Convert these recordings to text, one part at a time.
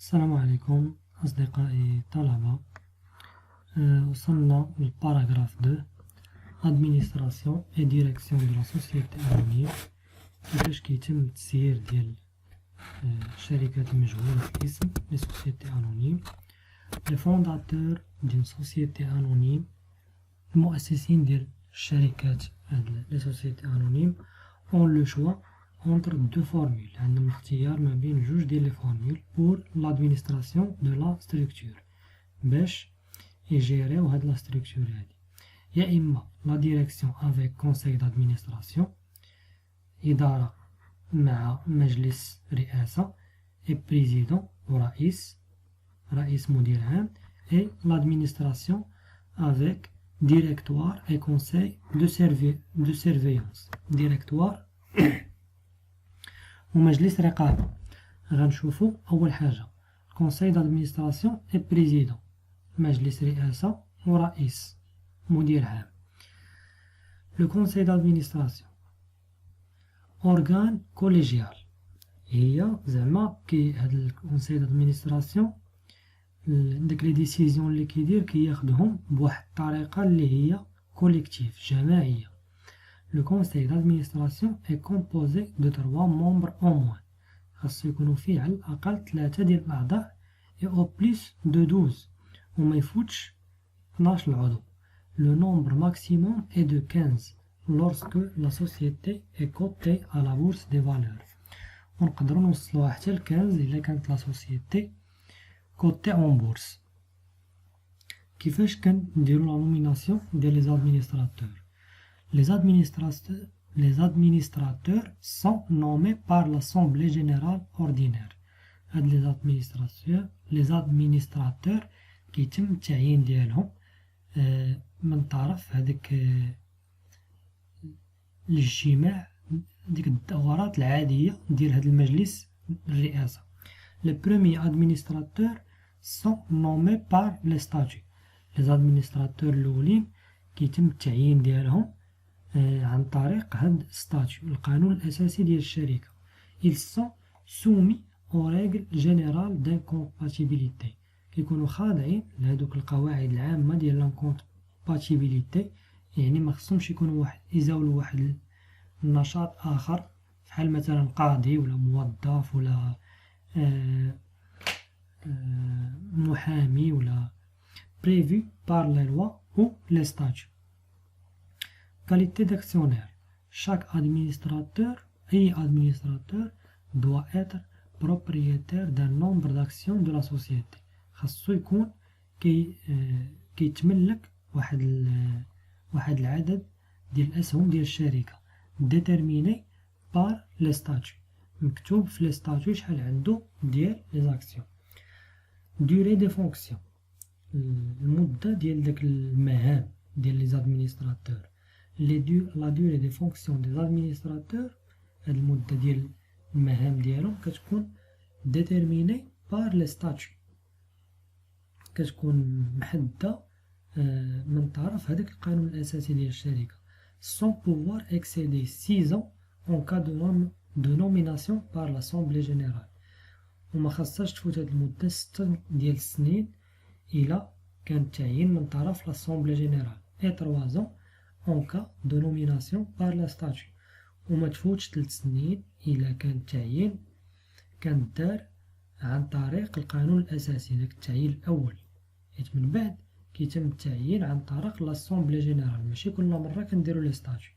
السلام عليكم أصدقائي الطلبة. وصلنا للباراغراف 2 Administration et direction de la société anonyme. كيفاش كيتم التسيير ديال الشركات المجهولة في الاسم les sociétés anonymes. Les fondateurs d'une société anonyme، المؤسسين ديال الشركات les sociétés anonymes ont le choix entre deux formules. عندهم الاختيار ما بين جوج ديال لي فورمول pour l'administration de la structure باش يجيريو هاد لا ستركتور هادي. يا إما لا ديريكسيون افيك كونساي دادمينستراسيون، إدارة مع مجلس رئاسة، اي بريزيدون رئيس مدير عام، اي لادمينستراسيون افيك ديريكتوار اي كونساي دو سيرفيونس، ديريكتوار ومجلس رقابة. غنشوفو أول حاجة كونساي دادمينستراسيون اي بريزيدون، مجلس رئاسة ورئيس مدير عام. لو كونساي دادمينستراسيون أورغان كوليجيال، هي زعما كي هاد الكونساي دادمينستراسيون داك لي ديسيزيون اللي كيدير كياخدهم بواحد الطريقة اللي هي كوليكتيف جماعية. لو كونساي دادمينستراسيون اي كومبوزي دو 3 ممبر او موان، خاصو يكونوا فيه على الأقل 3 ديال الأعضاء اي او بليس دو 12 وما يفوتش 12 عضو. Le nombre maximum est de 15 lorsque la société est cotée à la bourse des valeurs. ونقدروا نوصلوها حتى ل 15 إلا كانت لا سوسيتي كوتي اون بورس. كيفاش كنديروا لا نوميناسيون ديال لي زادمينستراتور؟ Les administrateurs sont nommés par l'Assemblée générale ordinaire. هاد les administrateurs كيتم التعيين ديالهم من طرف هذاك الاجتماع، ديك الدورات العادية ديال هذا المجلس الرئاسة. Les premiers administrateurs sont nommés par les statuts. les administrateurs الأولين كيتم التعيين ديالهم عن طريق هاد ستاتيو، القانون الأساسي ديال الشركة. ils sont soumis aux règles générales d'incompatibilité، كيكونوا خاضعين لهادوك القواعد العامة ديال الانكومباتيبيليتي، يعني ما خصهمش يكونوا يزاولوا واحد النشاط آخر بحال مثلا قاضي ولا موظف ولا محامي ولا prévu par les lois ou les statuts. Qualité d'actionnaire. Chaque administrateur doit être propriétaire d'un nombre d'actions de la société. خاصو يكون كيتملك واحد العدد ديال الأسهم ديال الشركة déterminé par les statuts، مكتوب في لي ستاتيو شحال عنده ديال لي زاكسيون. durée des fonctions، المدة ديال داك المهام ديال لي زادمينستراتور. la durée des fonctions des administrateurs، هاد المدة ديال المهام ديالهم كتكون déterminée par les statuts، كتكون محددة من طرف هذاك القانون الأساسي ديال الشركة. sans pouvoir excéder 6 ans en cas de nomination par l'Assemblée générale، وما خاصهاش تفوت هاد المدة 6 ديال السنين إلا كان تعيين من طرف l'Assemblée générale، et 3 ans en cas de nomination par la statut، وما تفوتش 3 سنين إلا كان تعيين كان دار عن طريق القانون الأساسي داك التعيين الأول، حيت من بعد كيتم التعيين عن طريق l'Assemblée générale، ماشي كل مرة كنديرو لي ستاتيو.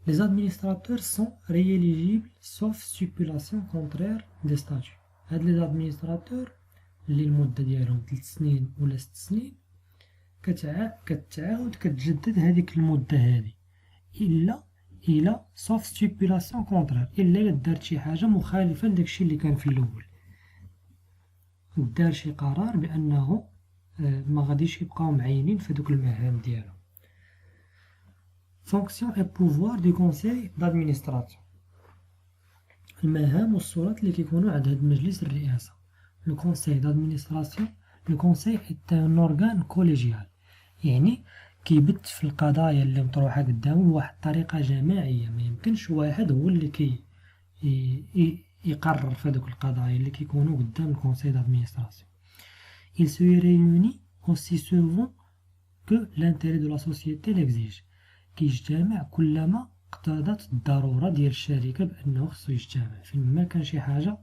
Les administrateurs sont rééligibles sauf stipulation contraire des statuts. هاد les administrateurs اللي المدة ديالهم 3 سنين ولا 6 سنين كتعاود كتجدد هذيك المدة هذه إلا sauf stipulation contraire، إلا دارت شي حاجة مخالفة لداكشي اللي كان في الأول، دار شي قرار بأنه ما غاديش يبقاو معينين في دوك المهام ديالهم. fonction et pouvoir du conseil d'administration، المهام والسلطات اللي كيكونوا عند هاد مجلس الرئاسة. le conseil d'administration، le conseil est un organe collégial، يعني كيبت في القضايا اللي مطروحة قدامه بواحد الطريقة جماعية، ما يمكنش واحد هو اللي يقرر في هذوك القضايا اللي كيكونوا قدام الكونساي دادمينستراسيون. Il se réunit aussi souvent que l'intérêt de la société l'exige. كيجتمع كلما اقتضت الضرورة ديال الشركة بأنه خصو يجتمع، فيما كان شي حاجة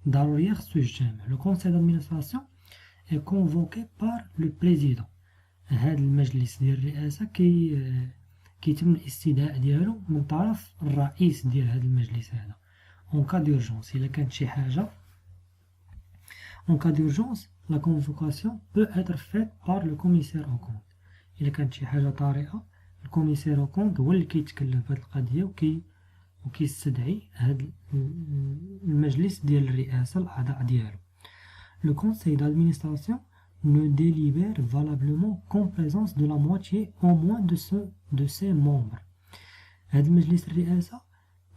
ضرورية خصو يجتمع. Le conseil d'administration est convoqué par le président. هذا المجلس ديال الرئاسة كيتم الاستدعاء ديالو من طرف الرئيس ديال هذا المجلس هذا. En cas d'urgence, إلا كانت شي حاجة en cas d'urgence, la convocation peut être faite par le commissaire aux comptes. إلا كانت شي حاجة طارئة الكوميسير أو كونت هو اللي كيتكلم في هذه القضية وكيستدعي هذا المجلس ديال الرئاسة الأعضاء ديالو. Le conseil d'administration ne délibère valablement qu'en présence de la moitié au moins de ses membres. هذا المجلس الرئاسة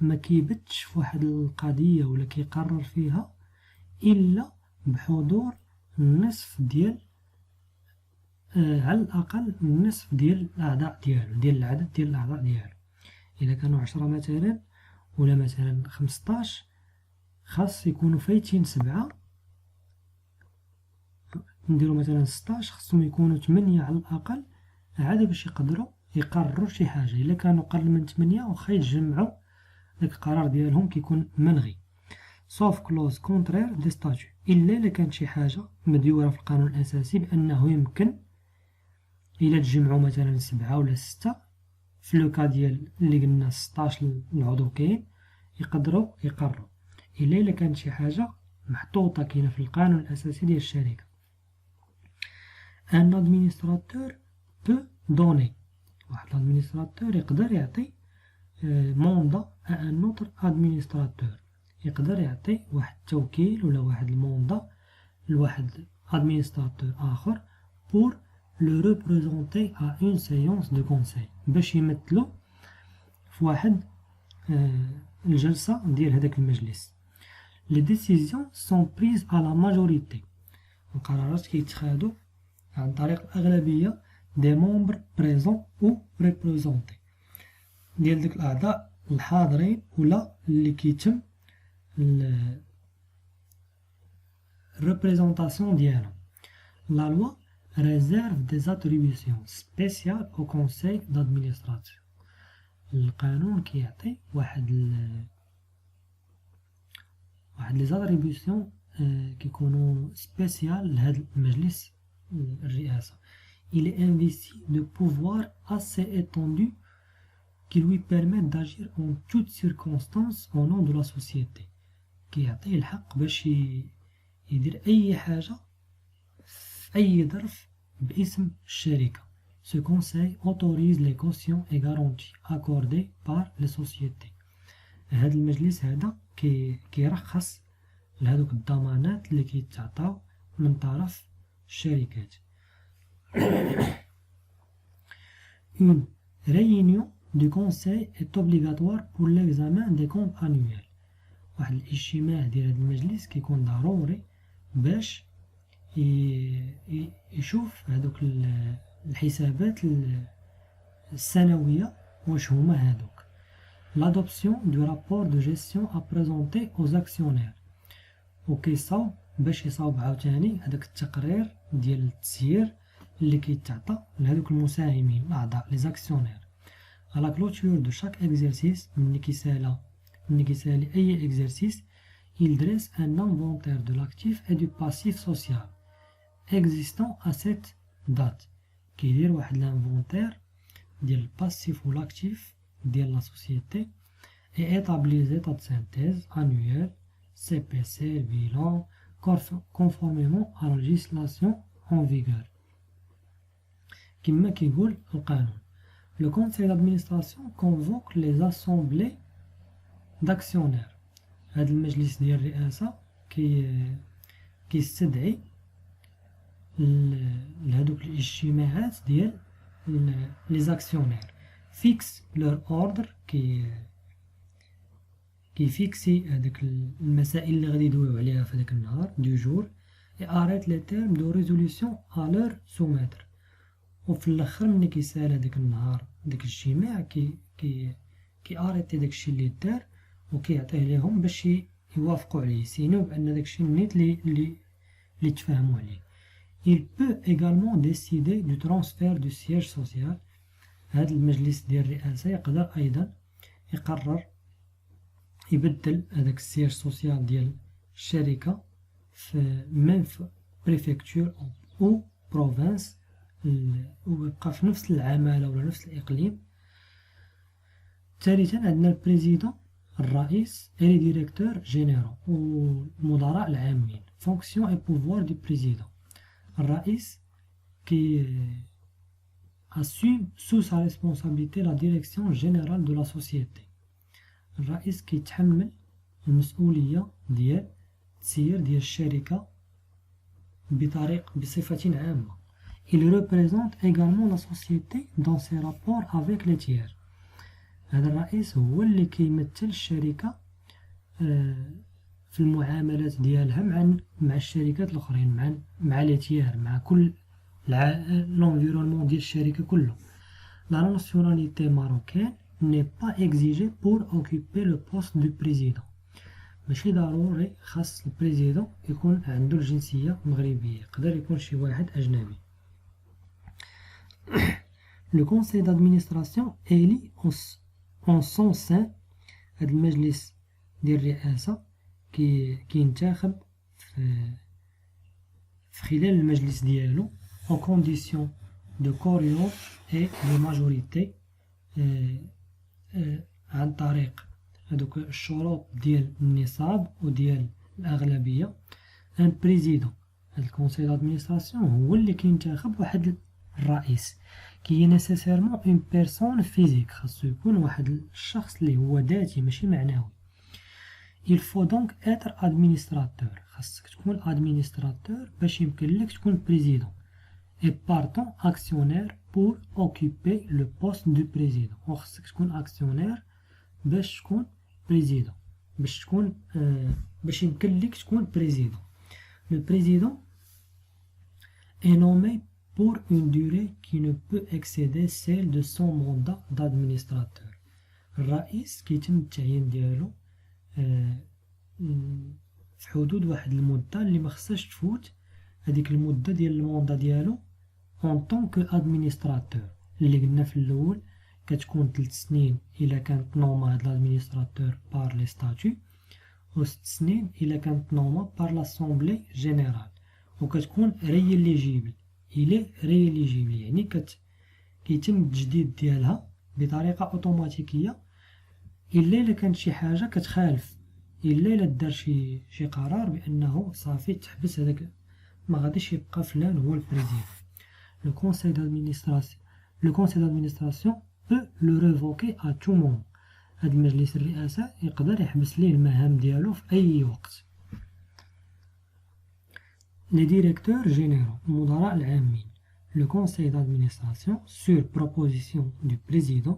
ما كيبتش في واحد القضية ولا كيقرر فيها إلا بحضور النصف ديال على الأقل النصف ديال الأعضاء ديالو، ديال العدد ديال الأعضاء ديالو. إلا كانوا 10 مثلا ولا مثلا 15 خاص يكونوا فايتين 7، نديرو مثلا 16 خصهم يكونوا 8 على الأقل عاد باش يقدروا يقرروا شي حاجة. إلا كانوا قل من 8 واخا يتجمعوا داك القرار ديالهم كيكون ملغي. sauf clause contraire des statuts، إلا كانت شي حاجة مديورة في القانون الأساسي بأنه يمكن إلا تجمعوا مثلا 7 ولا 6 في لوكا ديال اللي قلنا 16 العضو كاين يقدروا يقرروا، إلا كانت شي حاجة محطوطة كاينة في القانون الأساسي ديال الشركة. ان administrateur peut donner، واحد الادمينستراتور يقدر يعطي موندا ان اوتر ادمينستراتور، يقدر يعطي واحد التوكيل ولا واحد الموندا لواحد ادمينستراتور آخر pour le représenter à une séance de conseil، باش يمثلو في واحد الجلسة ديال هذاك المجلس. Les décisions sont prises à la majorité، القرارات كيتخادو عن طريق الأغلبية des membres présents ou représentés، ديال ديك الأعضاء الحاضرين ولا اللي كيتم الريبريزونطاسيون ديالهم. La loi réserve des attributions spéciales au conseil d'administration، القانون كيعطي واحد لي زاتريبيسيون كيكونوا سبيسيال لهذا المجلس الرئاسة. Il est investi de pouvoirs assez étendus qui lui permettent d'agir en toutes circonstances au nom de la société، كيعطيه الحق باش يدير أي حاجة في أي ظرف باسم الشركة. Ce conseil autorise les cautions et garanties accordées par les sociétés، هذا المجلس هذا كيرخص لهذوك الضمانات اللي كيتعطاو من طرف الشركات. Une réunion du conseil est obligatoire pour l'examen des comptes annuels، واحد الاجتماع ديال هذا المجلس كيكون ضروري باش يشوف هذوك الحسابات السنوية واش هما هذوك. L'adoption du rapport de gestion à présenter aux actionnaires، وكيصاوب باش يصاوب عاوتاني هذاك التقرير ديال التسيير اللي كيتعطى لهذوك المساهمين الأعضاء les actionnaires. À la clôture de chaque exercice، ملي كيسالي أي exercice، il dresse un inventaire de l'actif et du passif social existant à cette date، كيدير واحد l'inventaire ديال الباسيف و l'actif ديال لا société et établit les états de synthèse annuels CPC bilan conformément à la législation en vigueur كما كيقول القانون. Le conseil d'administration convoque les assemblées d'actionnaires، هذا المجلس ديال الرئاسة كيستدعي لهذوك الاجتماعات ديال les actionnaires، fixe leur ordre، كيفيكسي هذاك المسائل اللي غادي يدويو عليها في هذاك النهار دو جور et arrête les termes de résolution à leur soumettre، وفي الاخر ملي كيسال هذاك النهار داك الاجتماع كي اريتي داكشي اللي دار وكيعطيه ليهم باش يوافقوا عليه يسينيو بأن داكشي النيت اللي تفاهموا عليه. Il peut également décider du transfert du siège social. هذا المجلس ديال الرئاسة يقدر أيضا يقرر يبدل هذاك السياج سوسيال ديال الشركة في بريفكتور أو بروفانس ويبقى في نفس العمالة ولا نفس الإقليم. ثالثا عندنا البريزيدون الرئيس et les directeurs généraux والمدراء العامين. fonction et pouvoir du président. الرئيس qui assume sous sa responsabilité la direction générale de la société. الرئيس كيتحمل المسؤولية ديال التسيير ديال الشركة بصفة عامة. Il représente également la société dans ses rapports avec les tiers. هذا الرئيس هو اللي كيمثل الشركة في المعاملات ديالها مع الشركات الأخرين مع لي تيير مع كل l'environnement ديال الشركة كله. La nationalité marocaine n'est pas exigée pour occuper le poste du président. ماشي ضروري خاص البريزيدون يكون عنده الجنسية مغربية، يقدر يكون شي واحد أجنبي. Le conseil d'administration élit en son sein. هذا المجلس ديال الرئاسة كينتخب في خلال المجلس ديالو en condition de quorum et de majorité عن طريق هذوك الشروط ديال النصاب وديال الأغلبية. ان بريزيدون هذا الكونسيل دادمينستراسيون هو اللي كينتخب واحد الرئيس كي نيسيسيرمون اون بيرسون فيزيك، خاصو يكون واحد الشخص اللي هو ذاتي ماشي معنوي. il faut donc être administrateur، خاصك تكون administrateur باش يمكن لك تكون بريزيدون. et partant actionnaire pour occuper le poste du président، وخاصك تكون actionnaire باش تكون بريزيدون، باش يمكن لك تكون بريزيدون. le président est nommé pour une durée qui ne peut excéder celle de son mandat d'administrateur. الرئيس كيتم التعيين ديالو في حدود واحد المدة اللي ما خصهاش تفوت هذيك المدة ديال الموندا ديالو en tant que administrateur، اللي قلنا في الاول كتكون 3 سنين الا كانت نوما هاد الادمينستراتور بار لي ستاتيو، و 6 سنين الا كانت نوما بار لاسامبلي جينيرال، وكتكون ريليجيبل يعني كيتم التجديد ديالها بطريقه اوتوماتيكيه الا كانت شي حاجه كتخالف، الا دار شي قرار بانه صافي تحبس هذاك ما غاديش يبقى فلان هو البريزيدون. Le conseil d'administration peut le révoquer à tout moment. هاد المجلس الرئاسة يقدر يحبس ليه المهام ديالو في أي وقت. Les directeurs généraux، المدراء العامين. Le conseil d'administration sur proposition du président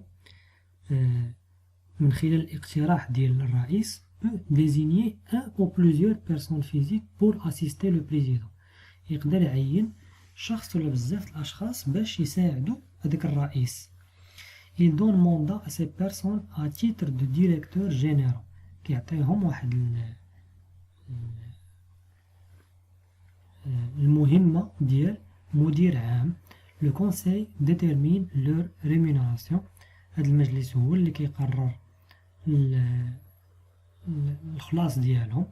من خلال الاقتراح ديال الرئيس peut désigner un ou plusieurs personnes physiques pour assister le président. يقدر يعين شخص ولا بزاف الأشخاص باش يساعدوا هذاك الرئيس. Il donne mandat à ces personnes à titre de directeur général، كيعطيهم واحد المهمة ديال مدير عام. Le conseil détermine leur rémunération، هذا المجلس هو اللي كيقرر الخلاص ديالهم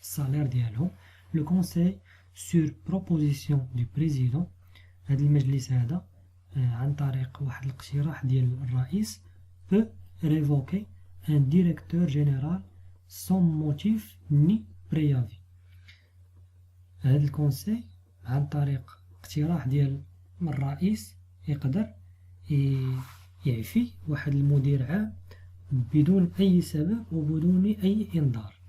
السالير ديالهم. Le conseil sur proposition du président، هذا المجلس هذا عن طريق واحد الاقتراح ديال الرئيس peut révoquer un directeur général sans motif ni préavis. هذا الكونسي عن طريق اقتراح ديال الرئيس يقدر يعفي واحد المدير عام بدون أي سبب وبدون أي إنذار.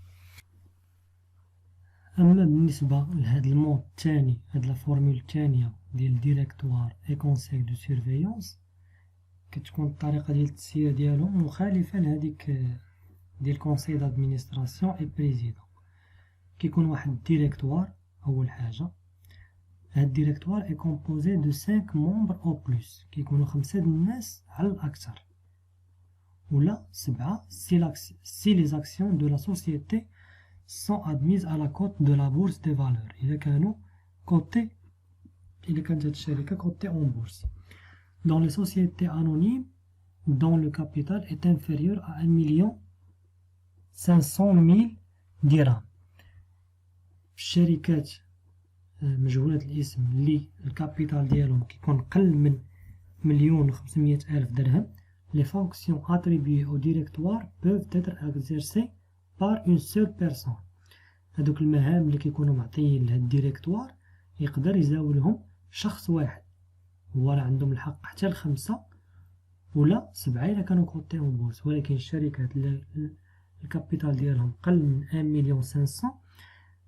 أما بالنسبة لهذا المود الثاني، هاد الفورمول الثانية ديال ديريكتوار اي كونسيل دو سيرفيونس، كتكون الطريقة ديال التسيير ديالهم مخالفة لهاديك ديال كونسيل دادمينستراسيون اي بريزيدون. كيكون واحد الديريكتوار أول حاجة، هاد الديريكتوار اي كومبوزي دو 5 ممبر أو بلوس، كيكونوا 5 د الناس على الأكثر، ولا 7 سي لي زاكسيون دو لا سوسيتي sont admises à la cote de la bourse des valeurs. إذا كانوا cotés إذا كانت هاد الشركة cotée en bourse. Dans les sociétés anonymes dont le capital est inférieur à 1,5 million dirhams. الشركات مجهولة الاسم اللي الكابيتال ديالهم كيكون قل من 1,500,000 درهم. Les fonctions attribuées au directoire peuvent être exercées par une seule personne. هادوك المهام اللي كيكونوا معطيين لهاد الديريكتوار يقدر يزاولهم شخص واحد. هو راه عندهم الحق حتى ل5 ولا 7 إلا كانوا كوتي اون بورس، ولكن الشركات اللي الكابيتال ديالهم قل من 1,500,000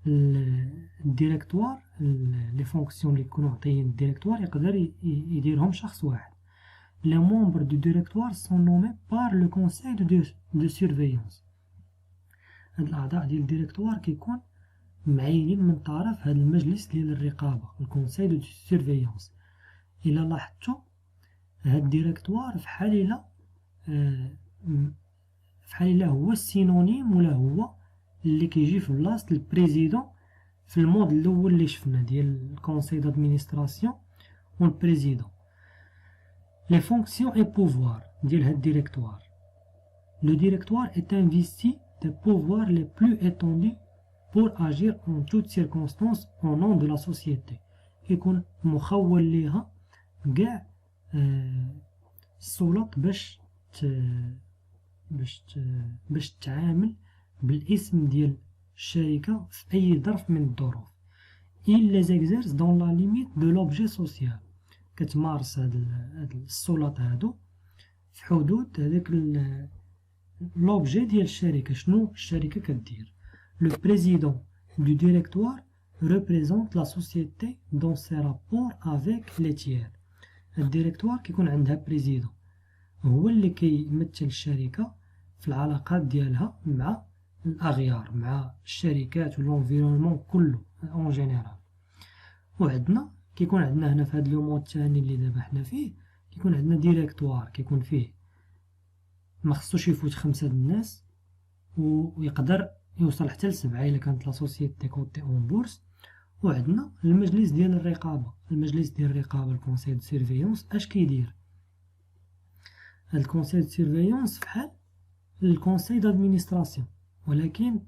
الديريكتوار لي فونكسيون اللي يكونوا عطيين الديريكتوار يقدر يديرهم شخص واحد. Les membres du directoire sont nommés par le conseil de surveillance. هاد الأعضاء ديال الديريكتوار كيكون معينين من طرف هاد المجلس ديال الرقابة الكونساي دو سيرفيونس. إلا لاحظتو هاد الديريكتوار فحال إلا هو السينونيم ولا هو اللي كيجي في بلاصة البريزيدون في المود الأول اللي شفنا ديال الكونساي دادمينستراسيون والبريزيدون. Les fonctions et pouvoirs ديال هاد الديريكتوار. Le directoire est investi des pouvoirs les plus étendus pour agir en toutes circonstances au nom de la société. يكون مخول ليها كاع السلط باش تعامل بالاسم ديال الشركة في أي ظرف من الظروف. Il les exerce dans la limite de l'objet social. كتمارس هاد السلط هادو في حدود هذاك لوبجي ديال الشركة، شنو الشركة كدير. Le président du directoire représente la société dans ses rapports avec les tiers. الديريكتوار كيكون عندها بريزيدون هو اللي كيمثل الشركة في العلاقات ديالها مع الأغيار، مع الشركات والانفيرونمون كله اون جينيرال. وعندنا كيكون عندنا هنا في هاد لو مود الثاني اللي دابا حنا فيه كيكون عندنا ديريكتوار كيكون فيه ما خصوش يفوت 5 د الناس ويقدر يوصل حتى ل7 إلا كانت لا سوسيتي كوتي اون بورس. وعندنا المجلس ديال الرقابة، المجلس ديال الرقابة الكونساي دو سيرفيونس. اش كيدير هاد الكونساي دو سيرفيونس؟ فحال الكونساي دادمينستراسيون ولكن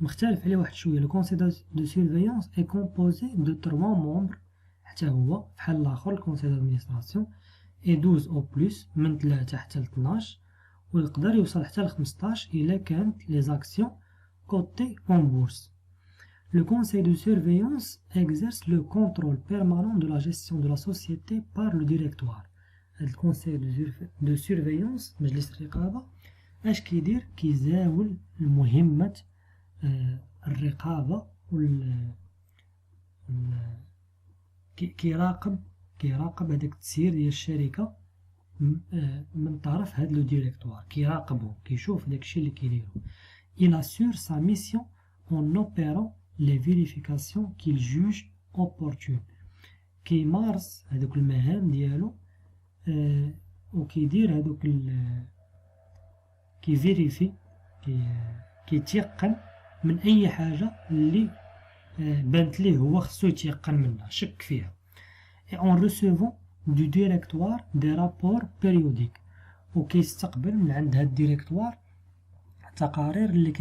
مختلف عليه واحد شويه. لو كونساي دو سيرفيونس اي كومبوزي دو 3 ممبر حتى هو بحال الاخر الكونساي دادمينستراسيون اي 12 او بلس من 3 حتى ل 12 ويقدر يوصل حتى ل 15 الا كانت لي زاكسيون كوتي اون بورس. Le conseil de surveillance exerce le contrôle permanent de la gestion de la société par le directoire. Le conseil de surveillance مجلس الرقابة اش كيدير؟ كيزاول المهمة الرقابة كيراقب هذاك التسيير ديال الشركة من طرف هاد لو ديريكتوار، كيراقبو كيشوف داكشي اللي كيديرو. Il assure sa mission en opérant les vérifications qu'il juge opportunes. كيمارس هذوك المهام ديالو وكيدير هذوك كيفيريفي كيتيقن من اي حاجه اللي بانت ليه هو خصو يتيقن منها شك فيها. et en recevant du directoire des rapports périodiques وكيستقبل من عند هاد الديريكتوار تقارير اللي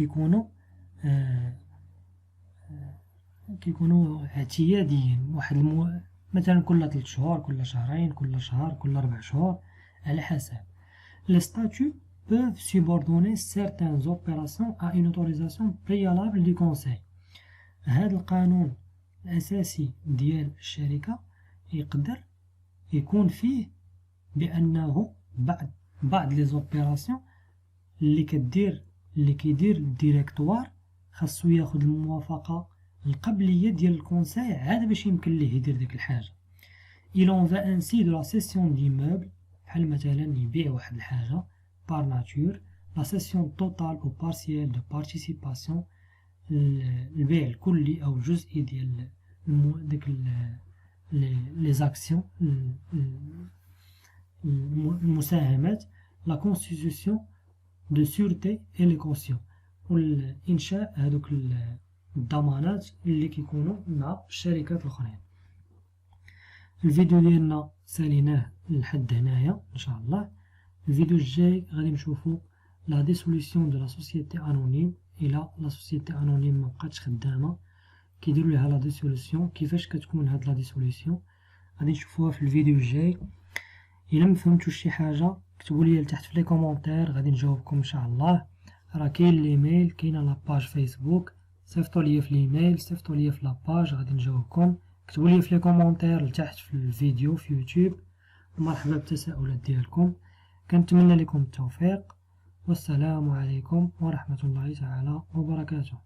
كيكونوا اعتياديين واحد مثلا كل 3 شهور كل شهرين كل شهر كل 4 شهور على حسب. Les statuts peuvent subordonner certaines opérations à une autorisation préalable du conseil. هذا القانون الأساسي ديال الشركة يقدر يكون فيه بأنه بعض لي زوبيراسيون اللي كيدير الديريكتوار خاصو ياخد الموافقة القبلية ديال الكونساي عاد باش يمكن ليه يدير ديك الحاجة. Il en va ainsi de la cession d'immeuble بحال مثلا يبيع واحد الحاجة par nature, la cession totale ou partielle de participation البيع الكلي أو الجزئي ديال ديك لي زاكسيون المساهمات، la constitution de sûreté et les cautions والإنشاء هذوك الضمانات اللي كيكونوا مع الشركات الأخرين. الفيديو ديالنا ساليناه لحد هنايا إن شاء الله. الفيديو الجاي غادي نشوفو لا ديسوليسيون دو لا سوسيتي انونيم. الى لا سوسيتي انونيم مبقاتش خدامه كيديروا ليها لا ديسوليسيون، كيفاش كتكون هاد لا ديسوليسيون غادي نشوفوها في الفيديو الجاي. الا مفهمتوش شي حاجه كتبوا لي لتحت في لي كومونتير غادي نجاوبكم ان شاء الله. راه كاين ليميل، كاينه لاباج فيسبوك، صيفطوا لي في الايميل، صيفطوا لي في لاباج غادي نجاوبكم. كتبوا لي في لي كومونتير لتحت في الفيديو في يوتيوب. مرحبا بالتساؤلات ديالكم، كنتمنى لكم التوفيق، والسلام عليكم ورحمة الله تعالى وبركاته.